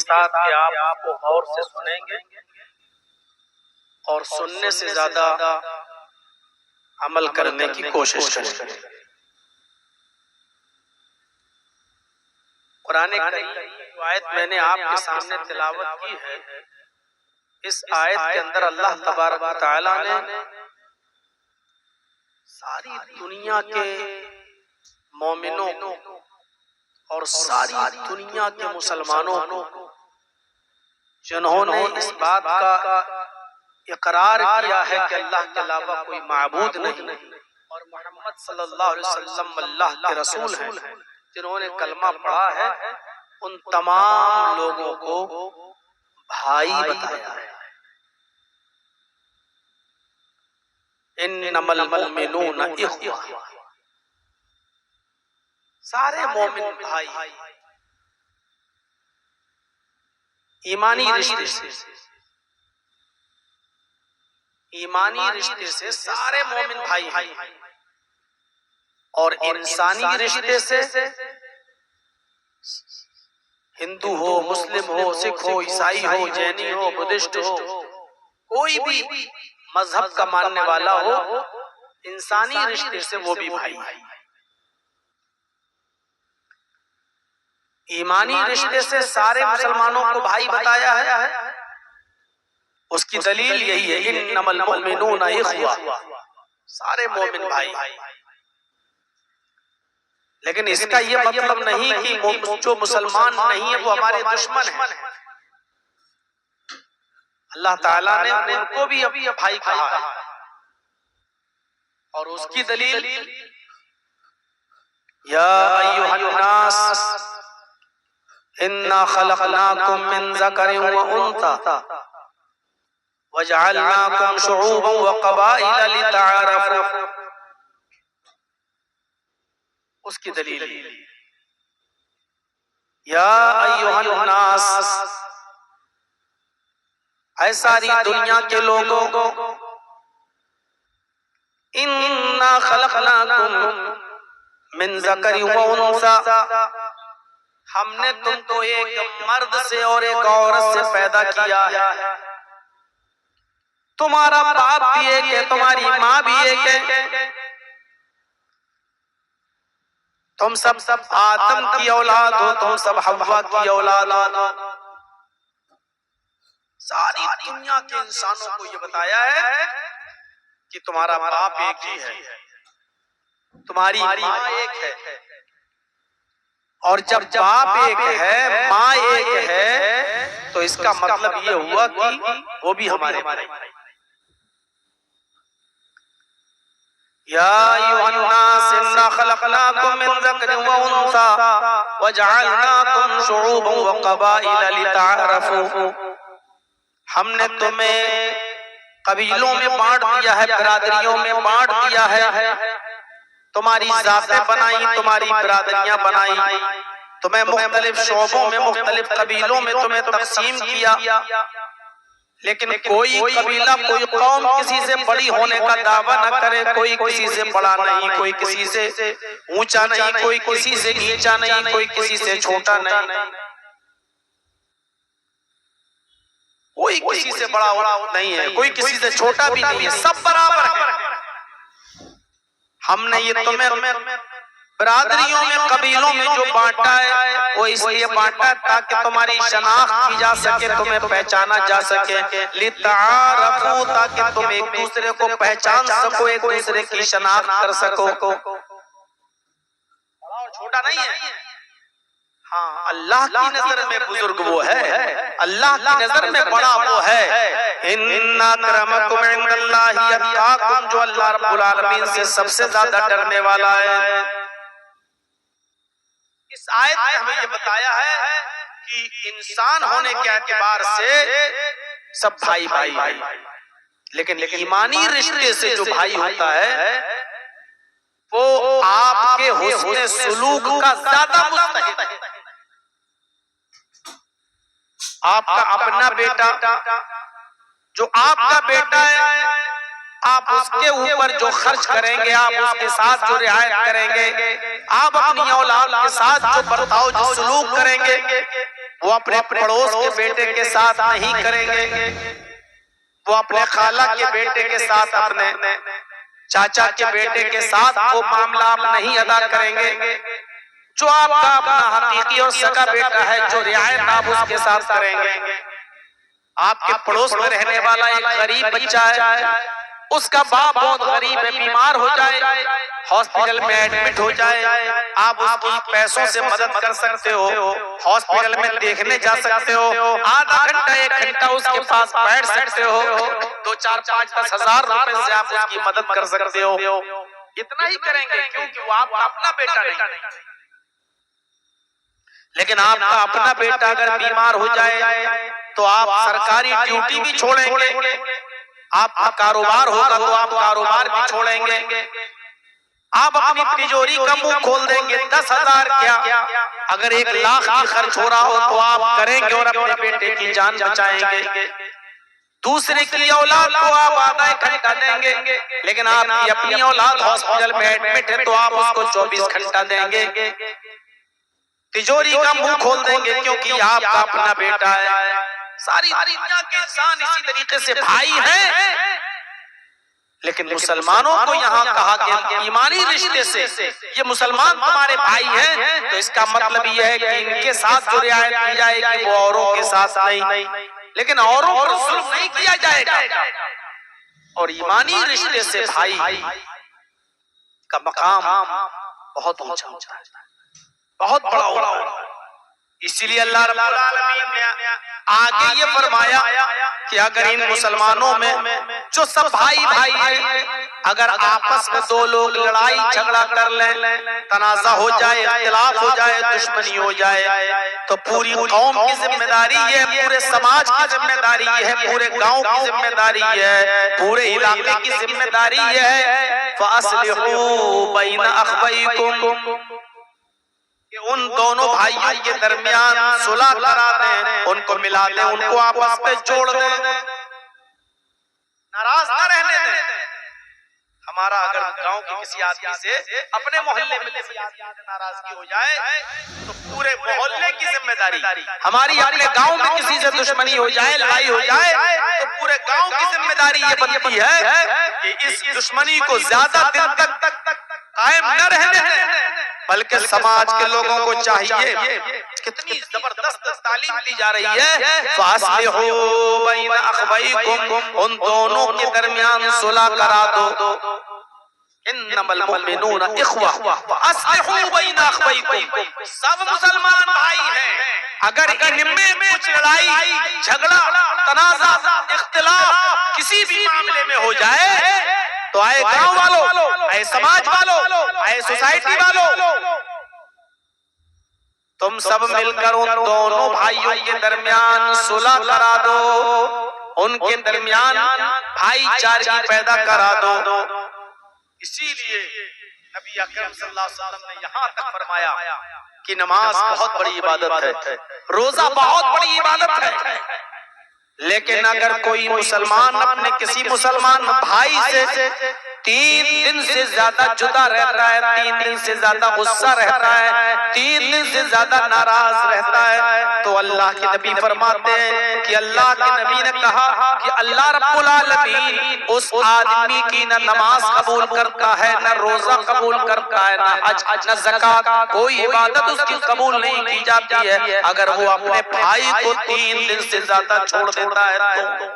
के साथ कि आप उसको गौर से सुनेंगे और सुनने से ज्यादा अमल करने की कोशिश करेंगे। कुरान करीम जो आयत मैंने आपके सामने तिलावत की है, इस आयत के अंदर अल्लाह तबारक व तआला ने सारी दुनिया के मोमिनों को और सारी दुनिया के मुसलमानों को, जिन्होंने इस बात का इकरार किया है कि अल्लाह के अलावा कोई माबूद नहीं और मोहम्मद सल्लल्लाहु अलैहि वसल्लम अल्लाह के रसूल हैं, जिन्होंने कलमा पढ़ा है, उन तमाम लोगों को भाई बताया है। इन्नमल मुमिनूना इख्वा, सारे मोमिन भाई, ईमानी रिश्ते से सारे मोमिन भाई हैं, और इंसानी रिश्ते से हिंदू हो, मुस्लिम हो, सिख हो, ईसाई हो, जैनी हो, बुद्धिस्ट हो, कोई भी मजहब का मानने वाला हो, इंसानी रिश्ते से वो भी भाई है। ईमानी रिश्ते से सारे मुसलमानों को भाई बताया है, उसकी दलील यही है, इन्नमल मुमिनूना इख्वा, सारे मोमिन भाई। लेकिन इसका ये मतलब नहीं कि जो मुसलमान नहीं है वो हमारे दुश्मन है। अल्लाह ताला ने उनको भी अभी भाई कहा है, और उसकी दलील या अय्युहन्नास इन्ना खलक़नाकुम मिन ज़करिन व उन्सा वजअलनाकुम शुऊबन व क़बाइला लितआरफ़ू, उसकी दलील या अय्युहन्नास, ऐ सारी दुनिया के लोगों, इन्ना खलक़नाकुम मिन ज़करिन व उन्सा, हमने तुमको एक मर्द से और एक औरत से पैदा किया है। तुम्हारा बाप भी एक है, तुम्हारी माँ भी एक है, तुम सब आदम की औलाद हो, तुम सब हव्वा की औलाद हो। सारी दुनिया के इंसानों को ये बताया है कि तुम्हारा बाप एक ही है, तुम्हारी माँ एक है, और जब बाप एक है, माँ एक है, तो इसका मतलब ये हुआ कि वो भी हमारे भाई। या अय्युहन्नास इन्ना खलक़नाकुम मिन ज़करिन व उन्सा वजअलनाकुम शुऊबन व क़बाइला लितआरफ़ू, हमने तुम्हें कबीलों में बांट दिया है, बिरादरियों में बांट दिया है, तुम्हारी जातें बनाई, तुम्हारी बिरादरियां बनाई, तुम्हें मुख्तलिफ शोबों में, मुख्तलिफ कबीलों में तुम्हें तक़सीम किया। लेकिन कोई कबीला, कोई कौम किसी से बड़ी होने का दावा न करे, कोई किसी से बड़ा नहीं, कोई किसी से ऊंचा नहीं, कोई किसी से नीचा नहीं, कोई किसी से छोटा नहीं, कोई किसी से बड़ा नहीं है, कोई किसी से छोटा भी नहीं है, सब बराबर है। हमने ये तुम्हें बिरादरियों में, कबीलों में जो बांटा है, वो इसलिए बांटा ताकि तुम्हारी शनाख्त की जा सके, तुम्हें पहचाना जा सके, लितआरफ़ू, ताकि तुम एक दूसरे को पहचान सको, एक दूसरे की शनाख्त कर सको। छोटा नहीं है, हाँ, अल्लाह की नजर में बुजुर्ग वो है, अल्लाह की नजर में बड़ा वो है। इन्ना अक्रमकुम इंदल्लाहि अत्क़ाकुम, जो अल्लाह रब्बुल आलमीन से सबसे ज्यादा डरने वाला है। इस आयत में हमें ये बताया है कि इंसान होने के एतबार से सब भाई भाई भाई, लेकिन ईमानी रिश्ते से जो भाई होता है वो आपके हुस्न सुलूक का ज्यादा मुस्तहिक है। आपका अपना बेटा, जो आपका बेटा है, आप उसके ऊपर जो खर्च करेंगे, आप उसके साथ जो रियायत करेंगे, आप अपनी औलाद के साथ जो बर्ताव, जो सलूक करेंगे, वो अपने पड़ोस के बेटे के साथ नहीं करेंगे, वो अपने खाला के बेटे के साथ, अपने चाचा के बेटे के साथ वो मामला आप नहीं अदा करेंगे। जो आपका अपना हकीकी और सगा बेटा है, जो रियायत आप उसके साथ करेंगे। आपके पड़ोस में रहने वाला एक गरीब बच्चा है, उसका बाप बहुत गरीब है, बीमार हो जाए, हॉस्पिटल में एडमिट हो जाए, आप उसकी पैसों से मदद कर सकते हो, हॉस्पिटल में देखने जा सकते हो, आधा घंटा 1 घंटा उसके पास बैठ सकते हो, 2, 4, 5, 10 हजार रुपए से आप उसकी मदद कर सकते हो। इतना ही करेंगे क्योंकि वो आपका अपना बेटा नहीं। लेकिन आपका अपना बेटा अगर बीमार हो जाए तो आप सरकारी ड्यूटी भी छोड़ेंगे, आपका कारोबार होगा तो आप कारोबार भी छोड़ेंगे, आप अपनी तिजोरी का मुंह खोल देंगे। 10,000 क्या, अगर 1 लाख की खर्च हो रहा हो तो आप करेंगे और अपने बेटे की जान बचाएंगे। दूसरे की औलाद को आप आधा 1 घंटा देंगे, लेकिन आपकी अपनी औलाद हॉस्पिटल में एडमिट है तो आप उसको 24 घंटा देंगे। तिजोरी का मुंह खोल देंगे क्योंकि आपका अपना बेटा है। सारी दुनिया के इंसान इसी तरीके से भाई हैं, लेकिन मुसलमानों को यहाँ कहा गया ईमानी रिश्ते से ये मुसलमान तुम्हारे भाई हैं, तो इसका मतलब ये है कि इनके साथ जो रियायत की जाएगी वो औरों के साथ नहीं, लेकिन औरों पर जुल्म नहीं किया जाएगा। और ईमानी रिश्ते से भाई का मकाम बहुत ऊंचा होता है, बहुत बड़ा होता है। इसीलिए अल्लाह रब्बुल आलमीन ने आगे ये फरमाया कि अगर इन मुसलमानों में जो सब भाई भाई हैं, अगर आपस में 2 लोग लड़ाई झगड़ा कर लें, तनाज़ा हो जाए, इख्तिलाफ हो जाए, दुश्मनी हो जाए, तो पूरी कौम की जिम्मेदारी है, पूरे समाज की जिम्मेदारी है, पूरे गांव की जिम्मेदारी है, पूरे इलाके की जिम्मेदारी है। फ़अस्लिहू बैन अख़वैकुम, कि उन दोनों भाइयों के दरमियान सुलह करा दें, उनको मिला दें, उनको आपस में जोड़ दें, नाराज न रहने दें। हमारा अगर गांव के किसी आदमी से, अपने मोहल्ले में किसी आदमी से नाराजगी हो जाए तो पूरे मोहल्ले की जिम्मेदारी हमारी, अपने गांव में किसी से दुश्मनी हो जाए, लड़ाई हो जाए तो पूरे गांव की जिम्मेदारी ये बनती है कि इस दुश्मनी को ज्यादा दिन तक कायम न रहने दें, बल्कि समाज के लोगों को चाहिए, कितनी जबरदस्त तालीम दी जा रही है, फ़अस्लिहू बैन अख़वैकुम, उन दोनों के दरमियान सुलह करा दो। इन्नमल मुमिनून इख़वा फ़अस्लिहू बैन अख़वैकुम, सब मुसलमान भाई हैं, अगर इनमें कुछ लड़ाई झगड़ा तनाज़ा इख्तिलाफ किसी भी मामले में हो जाए तो आए गांव वालों, आए समाज वालों, आए सोसाइटी वालों, तुम सब मिलकर उन दोनों भाइयों के दरमियान सुलह करा दो, उनके दरमियान भाईचारगी पैदा करा दो। इसीलिए नबी अकरम सल्लल्लाहु अलैहि वसल्लम ने यहाँ तक फरमाया कि नमाज बहुत बड़ी इबादत है, रोजा बहुत बड़ी इबादत है, लेकिन अगर कोई मुसलमान अपने किसी मुसलमान भाई से 3 दिन से ज्यादा जुदा रहता है, 3 दिन से ज्यादा गुस्सा रहता है, 3 दिन से ज्यादा नाराज रहता है, तो अल्लाह के नबी फरमाते हैं कि अल्लाह के नबी ने कहा कि अल्लाह रब्बुल आलमीन उस आदमी की न नमाज कबूल करता है, न रोजा कबूल करता है, न हज, न ज़कात, कोई इबादत उसकी कबूल नहीं की जाती है अगर वो अपने भाई को 3 दिन से ज्यादा छोड़ देता है। तो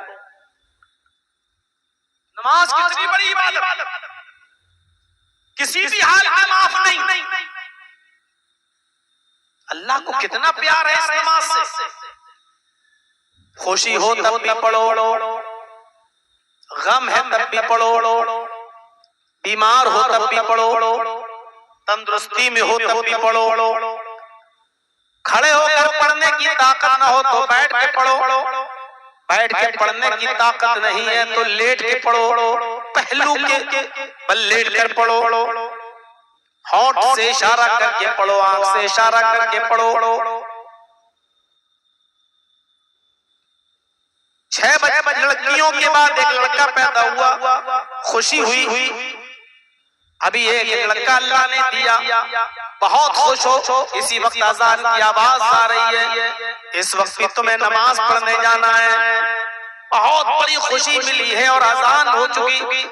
नमाज कितनी बड़ी इबादत, किसी भी हाल में माफ नहीं। अल्लाह को कितना प्यार है इस नमाज से। खुशी हो तब भी पढ़ो, गम है तब भी पढ़ो, बीमार हो तब भी पढ़ो, तंदुरुस्ती में हो तब भी पढ़ो, खड़े होकर पढ़ने की ताकत न हो तो बैठ के पढ़ो, बैठ के पढ़ने की ताकत नहीं है तो लेट के पढ़ो, पहलू के बल लेट कर पढ़ो, होंठ से इशारा करके पढ़ो, आंख से इशारा करके पढ़ो। 6 बजे लड़कियों के बाद एक लड़का पैदा हुआ, खुशी हुई, अभी एक लड़का अल्लाह ने दिया, बहुत खुश हो। इसी वक्त अजान की आवाज आ रही है, इस वक्त भी तुम्हें नमाज पढ़ने जाना है। बहुत बड़ी खुशी मिली है और अजान हो चुकी।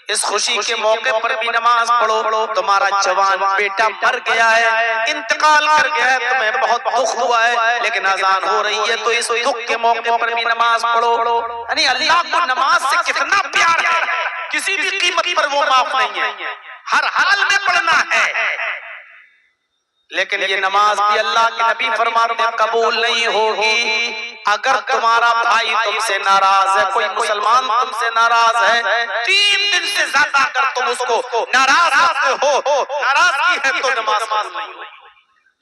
इस खुशी के मौके पर भी नमाज पढ़ो। तुम्हारा जवान बेटा मर गया है, इंतकाल कर गया है, तुम्हें बहुत दुख हुआ है, लेकिन अजान हो रही है तो इस दुख के मौके पर भी नमाज पढ़ो। यानी अल्लाह को नमाज से कितना प्यार है, किसी भी कीमत पर वो माफ नहीं है, हर हाल में पढ़ना है। लेकिन ये नमाज भी अल्लाह के नबी फरमाते कबूल नहीं होगी अगर तुम्हारा भाई तुमसे नाराज है, कोई मुसलमान तुमसे नाराज है, 3 दिन से ज्यादा अगर तुम उसको नाराज हो, नाराजगी है तो नमाज कबूल नहीं होगी,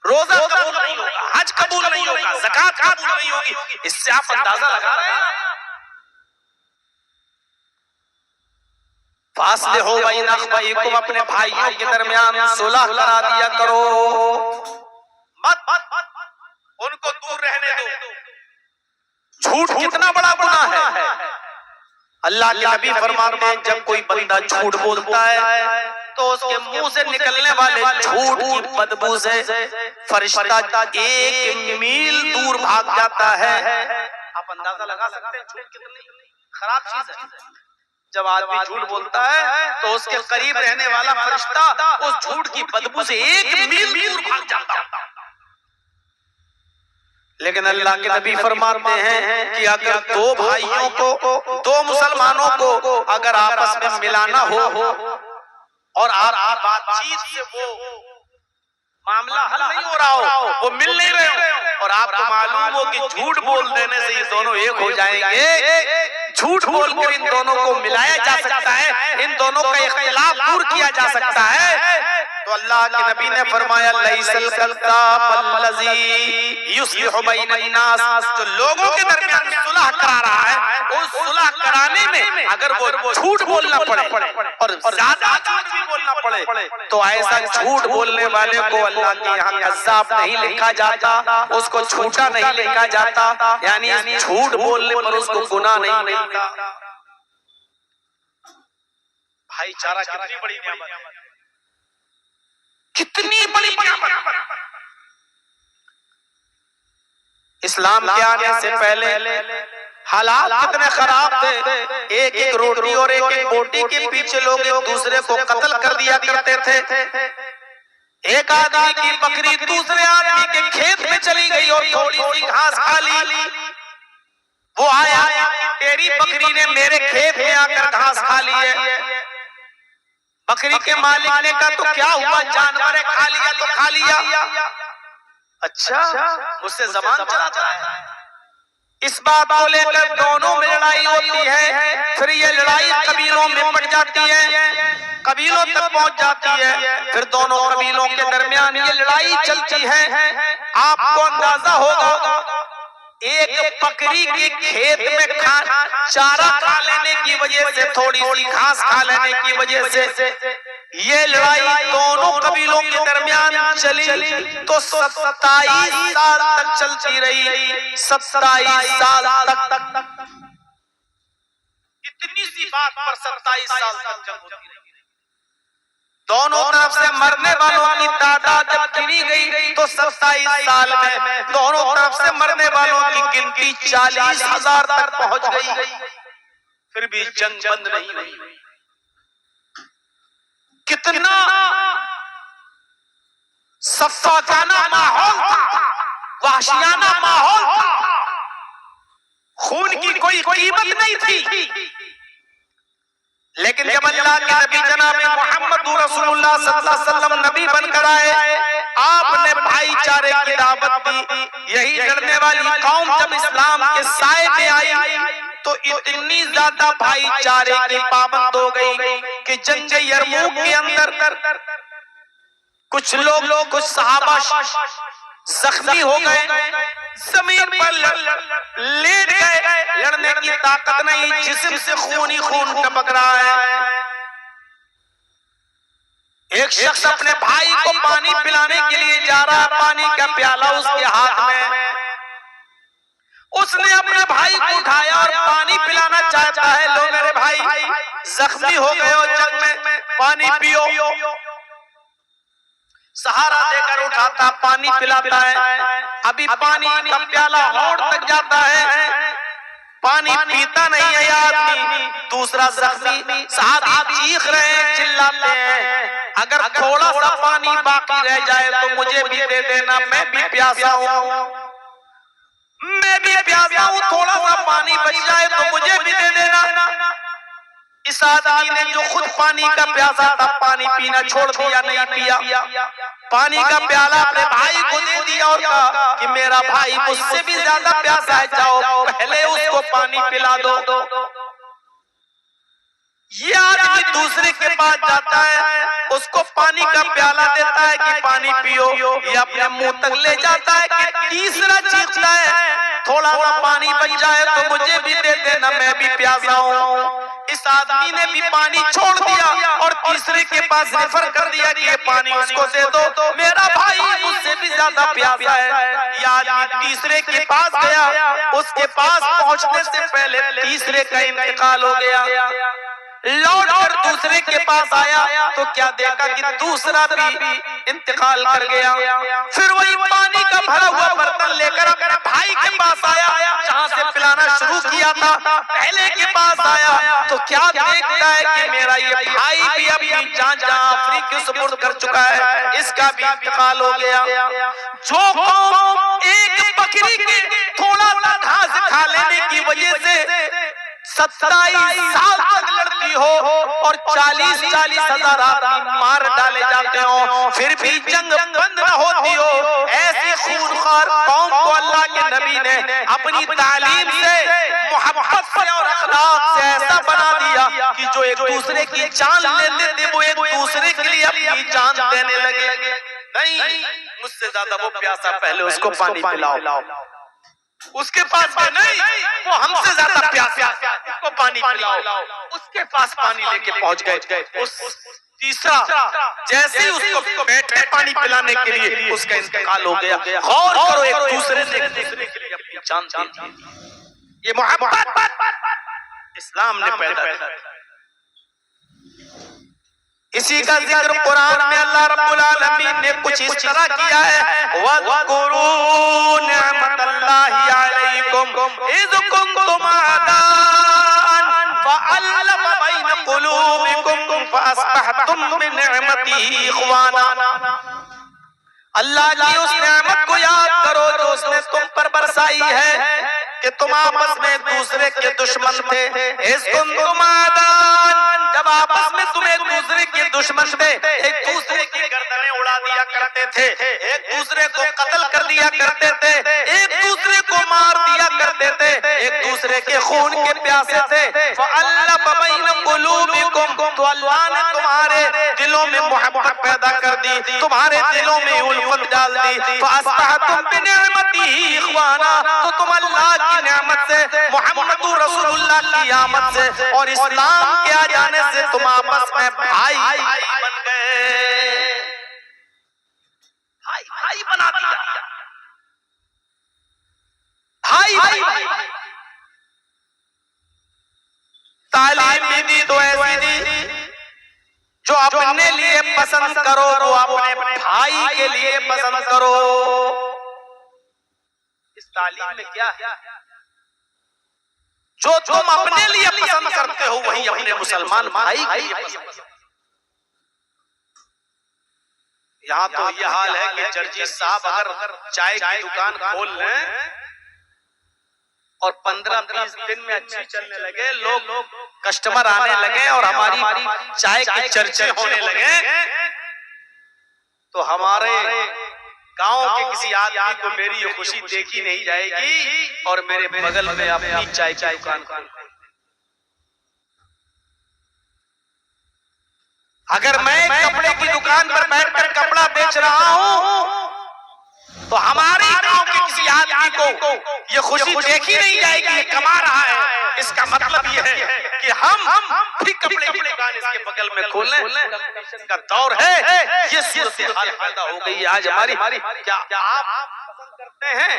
रोजा कबूल नहीं होगा, हज कबूल नहीं होगा, ज़कात कबूल नहीं होगी। इससे आप अंदाजा लगा रहे हैं। फासले हो बैनकुम, अपने भाइयों के दरमियान सुलह करा दिया करो, मत उनको दूर रहने दो। झूठ कितना बड़ा गुनाह है। अल्लाह के नबी फरमाते हैं जब कोई बंदा झूठ बोलता है तो उसके मुंह से निकलने वाले झूठ की बदबू से फरिश्ता 1 मील दूर भाग जाता है। आप अंदाजा लगा सकते हैं झूठ कितनी खराब चीज है। जब आदमी झूठ बोलता है तो उसके करीब रहने वाला फरिश्ता उस झूठ की बदबू से 1 मील दूर भाग जाता है। लेकिन अल्लाह के नबी फरमाते हैं कि अगर 2 भाइयों को, 2 मुसलमानों को अगर आपस में मिलाना हो और आप बातचीत से वो मामला हल नहीं हो रहा हो, वो मिल नहीं रहे हो और आपको मालूम हो कि झूठ बोल देने से ये दोनों एक हो जाएंगे, झूठ बोलकर इन दोनों को मिलाया जा सकता है, इन दोनों का इख्तिलाफ दूर किया जा सकता है, तो अल्लाह के नबी ने फरमाया लैसल कल्लाजी युस्लिहु बैनन नास, जो लोगों के दरमियान सुलह करा रहा है, उस सुलह कराने में अगर वो झूठ बोलना पड़े और ज्यादा झूठ भी बोलना पड़े तो ऐसा झूठ बोलने वाले को अल्लाह के यहाँ कज़्ज़ाब नहीं लिखा जाता, उसको झूठा नहीं लिखा जाता, यानी झूठ बोलने पर उसको गुनाह नहीं मिलता। भाईचारा कितनी बड़ी नियामत है, कितनी बड़ी नियामत। इस्लाम के आने से पहले हालात कितने खराब थे, एक रोटी और एक बोटी के पीछे लोग एक दूसरे को कत्ल कर दिया करते थे। एक आदमी की बकरी दूसरे आदमी के खेत में चली गई और थोड़ी सी घास खा ली, वो आया तेरी बकरी ने मेरे खेत में आकर घास खा ली है। बकरी के मालिक ने कहा तो क्या हुआ, जानवर है खा लिया तो खा लिया, अच्छा मुझसे ज़बान चलाता है। इस बात को लेकर दोनों में लड़ाई होती है, फिर ये लड़ाई कबीलों में बढ़ जाती है, कबीलों तक पहुंच जाती है, फिर दोनों कबीलों के दरमियान ये लड़ाई चलती है। आपको अंदाजा होगा एक बकरी के खेत में चारा खा लेने की वजह से, थोड़ी सी घास खा लेने की वजह से ये लड़ाई दोनों कबीलों के दरमियान चली तो 27 साल तक चलती रही, 27 साल तक। इतनी सी बात पर 27 साल तक जंग होती रही। दोनों तरफ से मरने वालों की तादाद जब गिनी गई तो 27 साल में दोनों तरफ से मरने वालों की गिनती 40,000 तक पहुंच गई, फिर भी जंग बंद नहीं हुई। कितना सफाकाना माहौल था, वहशियाना माहौल था, खून की कोई कीमत नहीं थी। लेकिन जब अल्लाह के नबी जनाब मोहम्मद रसूलुल्लाह सल्लल्लाहु अलैहि वसल्लम नबी बनकर आए, आपने भाईचारे की दावत दी। यही लड़ने वाली कौम जब इस्लाम के साए में आई तो इतनी ज्यादा भाईचारे की पाबंद हो गई कि जंग यरमूक के अंदर कुछ लोग कुछ सहाबा जख्मी हो गए, जमीन पर लेट गए, लड़ने की ताकत नहीं, जिस्म से खून ही खून टपक रहा है। एक शख्स अपने भाई को पानी पिलाने के लिए जा रहा, पानी का प्याला उसके हाथ में, उसने अपने भाई को उठाया और पानी पिलाना चाहता है, लो मेरे भाई जख्मी हो गए हो जंग में, पानी पियो। सहारा देकर उठाता, पानी पिलाता है। अभी पानी का प्याला होंठ तक जाता है, पानी पीता नहीं है आदमी। दूसरा जख्मी सहाबी चीख रहे हैं, चिल्लाते हैं, अगर थोड़ा सा पानी बाकी रह जाए तो मुझे भी दे देना, मैं भी प्यासा हूँ, मैं भी प्यासा हूँ, थोड़ा सा पानी बच जाए तो मुझे भी दे देना। इस आदमी ने जो खुद पानी का प्यासा था, पानी पीना छोड़ दिया, नहीं पिया। पानी का प्याला अपने भाई को दे दिया और कहा कि मेरा भाई मुझसे भी ज्यादा प्यासा है, जाओ पहले उसको पानी पिला दो। ये आदमी दूसरे के पास जाता है, उसको पानी का प्याला देता है कि पानी पियो। ये अपने मुंह तक ले जाता है कि तीसरा चीखता है, थोड़ा सा पानी बच जाए तो मुझे भी दे देना, मैं भी प्यासा हूँ। इस आदमी ने भी पानी छोड़ दिया और तीसरे के पास रेफर कर दिया कि ये पानी उसको दे दो, मेरा भाई मुझसे भी ज्यादा प्यासा है। ये आदमी तीसरे के पास गया, उसके पास पहुंचने से पहले तीसरे का इंतकाल हो गया। लौट कर दूसरे के पास आया तो क्या देखा कि दूसरा भी इंतकाल कर गया। फिर वही पानी का भरा हुआ बर्तन लेकर अपने भाई के पास आया, जहां से पिलाना शुरू किया था, पहले के पास आया तो क्या देखता है कि मेरा ये भाई भी अपनी जान जहां आखिरी के सुपुर्द कर चुका है, इसका भी इंतकाल हो गया। जो कौम एक बकरी के थोड़ा सा घास खा लेने की वजह से 27 साल तक लड़ती हो और 40-40 हजार आदमी मार डाले जाते हो, फिर भी जंग बंद न होती हो, ऐसी खूनखार कौम को अल्लाह के नबी ने अपनी तालीम से, मोहब्बत से और अखलाक से ऐसा बना दिया कि जो एक दूसरे की जान लेते थे वो एक दूसरे के लिए अपनी जान देने लगे। नहीं, मुझसे ज्यादा वो प्यासा, पहले उसको पानी पिलाओ। उसके पास नहीं, वो हमसे ज्यादा प्यासा, उसको पानी पिलाओ। उसके पास पानी लेके पहुंच गए। उस तीसरा जैसे ही उसको बैठे पानी पिलाने के लिए, उसका इंतकाल हो गया। गौर करो, एक दूसरे ने एक दूसरे के लिए अपनी जान दी थी। ये मोहब्बत इस्लाम ने पैदा की। इसी का जिक्र कुरान में अल्लाह रब्बुल आलमीन ने कुछ इस तरह किया है, वज़कुरू निअमतल्लाहि अलैकुम इज़ कुंतुम अदाअन फ़अल्लफ़ बैन क़ुलूबिकुम फ़अस्बहतुम बिनिअमतिही इख़वाना। अल्लाह की उस नेमत को याद करो जो उसने तुम पर बरसाई है कि तुम आपस में एक दूसरे के दुश्मन थे। इस कुंतुम अदाअन, जब आपस में तुम एक दूसरे के दुश्मन थे, एक दूसरे की गर्दनें उड़ा दिया करते थे, एक दूसरे को कत्ल कर दिया करते थे, एक दूसरे को मार दिया करते थे, एक दूसरे के खून के प्यासे थे। फ़अल्लफ़ बैन क़ुलूबिकुम, तो अल्लाह ने तुम्हारे दिलों में मोहब्बत पैदा कर दी, तुम्हारे दिलों में उल्फत डाल दी। फ़अस्बहतुम बिनिअमतिही इख़वाना, तो तुम अल्लाह की नेमत से, मुहम्मदुर रसूलुल्लाह की आमद से और इस्लाम के आ जाने से तुम आपस में भाई बन गए, भाई बना दिया, भाई। तालीम भी दी तो ऐसी दी जो अपने लिए पसंद करो वो अपने भाई के लिए पसंद करो। इस तालीम में क्या है, जो तुम अपने लिए पसंद करते हो वही अपने मुसलमान भाई के लिए पसंद। यहाँ तो ये हाल है कि जर्जी साहब अगर चाय की दुकान खोल लें और 15-20 दिन में अच्छी चलने लगे, लोग कस्टमर आने लगे और हमारी चाय के चर्चे होने लगे, तो हमारे गांव के किसी आदमी को मेरी ये खुशी देखी नहीं जाएगी और मेरे बगल में अपनी चाय की दुकान खोल। अगर मैं कपड़े की दुकान पर बैठकर कपड़ा बेच रहा हूं तो हमारे गांव के किसी आदमी को ये खुशी देखी नहीं जाएगी, ये कमा रहा है। इसका मतलब ये है कि हम भी कपड़े की दुकान इसके बगल में खोलें का दौर है। ये सूरत हाल पैदा हो गई है आज हमारी। क्या आप पसंद करते हैं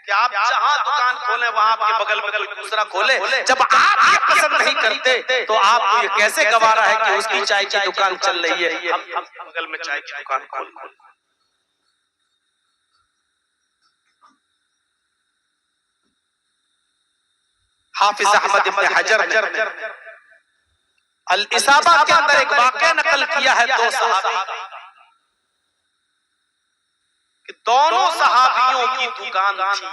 कि आप जहां दुकान खोले वहां आपके बगल में कोई दूसरा खोले। जब आप ये पसंद नहीं करते तो आपको ये कैसे गवारा है कि उसकी चाय की दुकान चल रही है, हम बगल में चाय की दुकान खोल। हाफिज अहमद इब्न हजर ने अल इसाबा के अंदर एक वाक़या नकल किया है दो सहाबी कि दोनों सहाबियों की दुकान थी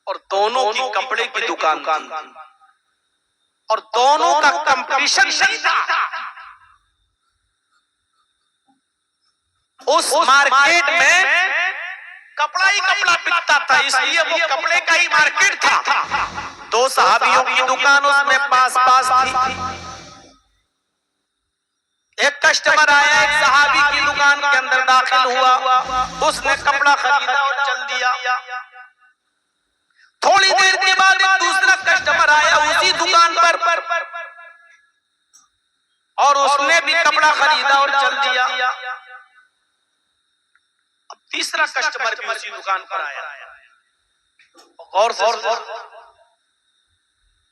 और दोनों की कपड़े की दुकान थी और दोनों का कंपटीशन नहीं था। उस मार्केट में कपड़ा ही कपड़ा बिकता था, इसलिए वो कपड़े का ही मार्केट था। दो सहाबियों की दुकान उसमें पास पास थी। एक कस्टमर आया, एक सहाबी की दुकान के अंदर दाखिल हुआ, उसने कपड़ा खरीदा और चल दिया। थोड़ी देर के बाद एक दूसरा कस्टमर आया उसी दुकान पर और उसने भी कपड़ा खरीदा और चल दिया। अब तीसरा कस्टमर भी उसी दुकान पर आया और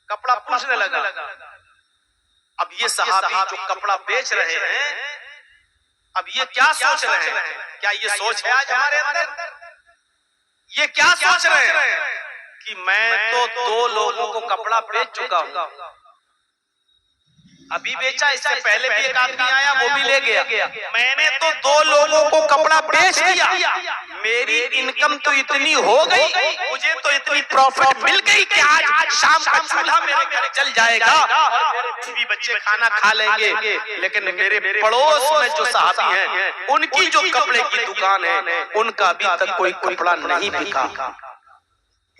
कपड़ा पूछने लगा। अब ये सहाबी जो कपड़ा बेच रहे हैं, अब ये क्या सोच रहे हैं? क्या ये सोच है आज हमारे अंदर? ये क्या सोच रहे हैं कि मैं तो दो लोगों को कपड़ा बेच चुका हूं, अभी बेचा, इससे पहले भी एक आदमी आया वो भी ले गया, मैंने तो दो लोगों को कपड़ा बेच दिया, मेरी इनकम तो इतनी हो गई, मुझे तो इतनी प्रॉफिट मिल गई कि आज शाम का चूल्हा मेरे घर चल जाएगा, बीवी बच्चे खाना खा लेंगे। लेकिन मेरे पड़ोस में जो साहबी हैं, उनकी जो कपड़े की दुकान है, उनका अभी तक कोई कपड़ा नहीं बिका,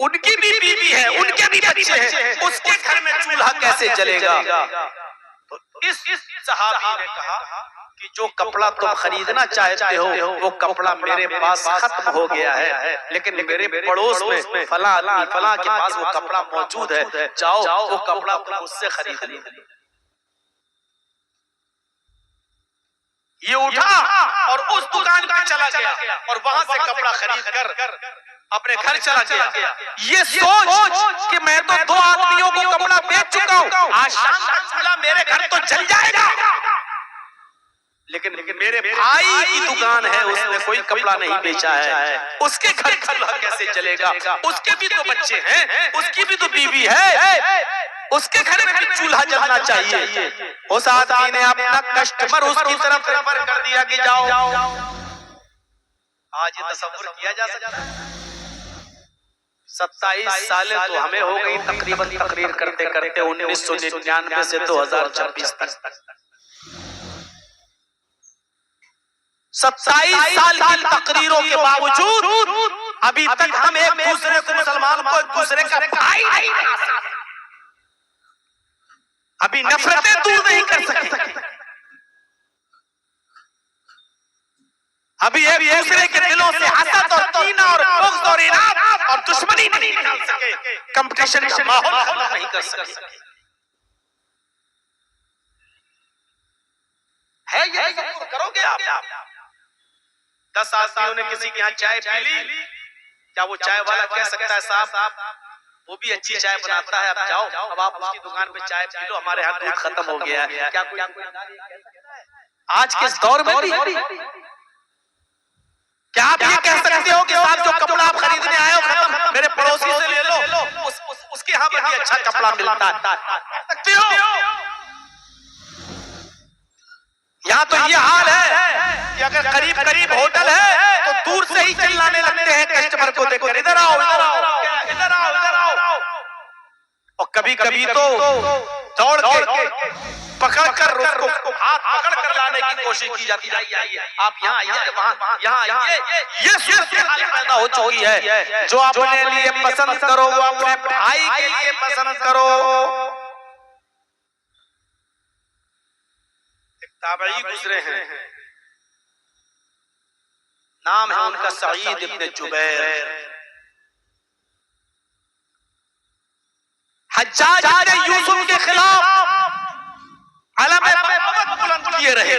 उनकी भी बीवी है, उनके भी बच्चे हैं, उसके घर में चूल्हा कैसे जलेगा? तो इस सहाबी ने कहा कि जो कपड़ा तुम खरीदना चाहते हो वो कपड़ा मेरे पास खत्म हो गया है, लेकिन मेरे पड़ोस में फला के पास वो कपड़ा मौजूद है, जाओ वो कपड़ा तुम उससे खरीद लो। ये उठा और उस दुकान पे चला गया और वहां से कपड़ा खरीद कर अपने घर चला गया। ये सोच कि मैं तो दो आदमियों को कपड़ा बेच चुका हूं, आज शाम का चूल्हा मेरे घर तो जल जाएगा, लेकिन मेरे भाई की दुकान है, उसने कोई कपड़ा नहीं बेचा है, उसके घर चूल्हा कैसे जलेगा? उसके भी तो बच्चे हैं, उसकी भी तो बीवी है, उसके घर में भी चूल्हा जलना चाहिए। उस आदमी ने अपना कस्टमर उसकी तरफ रेफर कर दिया कि जाओ। आज ये तसव्वुर किया जा सकता है? 27 सालें तो हमें हो गई तकरीबन तकरीर करते करते 1999 से 2026 तक। 27 साल की तकरीरों के बावजूद अभी तक हम एक दूसरे को, मुसलमान को एक दूसरे का भाई नहीं बना सकते, अभी नफरतें दूर नहीं कर सकते, अभी एक दूसरे के दिलों से हसद और कीना और बुग़्ज़ और इनाद और दुश्मनी नहीं निकाल सके, कंपटीशन का माहौल खत्म नहीं कर सके। है ये करोगे आप? 10 आदमियों ने किसी के यहाँ चाय पी ली, क्या वो चाय वाला कह सकता है साहब वो भी अच्छी चाय बनाता है, अब जाओ, अब आप उसकी दुकान पे चाय पी लो, हमारे यहाँ दूध खत्म हो गया है? क्या कोई आज के इस दौर में भी क्या आप ये कह सकते हो कि साहब जो कपड़ा आप खरीदने आए हो खत्म, मेरे पड़ोसी से ले लो, उसके यहाँ पर भी अच्छा कपड़ा मिलता है? यहाँ तो ये हाल है कि अगर करीब करीब होटल है तो दूर से ही चिल्लाने लगते हैं कस्टमर को देखकर, इधर आओ, इधर आओ, इधर आओ, इधर आओ। और कभी कभी तो दौड़ के पकड़ कर उसको हाथ पकड़ कर लाने की कोशिश की जाती है, आप यहाँ आइए, वहाँ यहाँ आइए। ये सूरत हाल पैदा हो चुकी है। जो अपने लिए पसंद करो वो अपने भाई के लिए पसंद करो। ताबई गुजरे हैं, नाम है उनका सईद इब्न जुबैर। हज्जाज इब्न यूसुफ के खिलाफ अलम बहुत बुलंद किए रहे,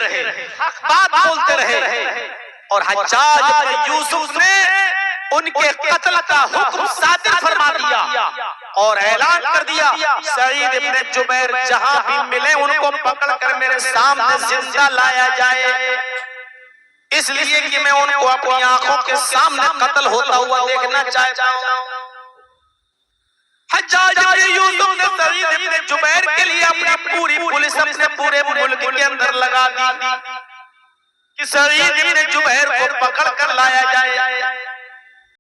बात बोलते रहे और हज्जाज इब्न यूसुफ ने उनके कत्ल का हुक्म सादिर फरमा दिया और ऐलान कर दिया, सईद इब्न जुबैर जहां भी मिले उनको पकड़कर मेरे सामने जिंदा लाया जाए, इसलिए कि मैं उनको अपनी आंखों के सामने कत्ल होता हुआ देखना चाहता हूं। हज्जाज इब्न यूसुफ ने सईद इब्न जुबैर के लिए अपनी पूरी पुलिस अपने पूरे मुल्क के अंदर लगा दी कि सईद इब्न जुबैर को पकड़ कर लाया जाए।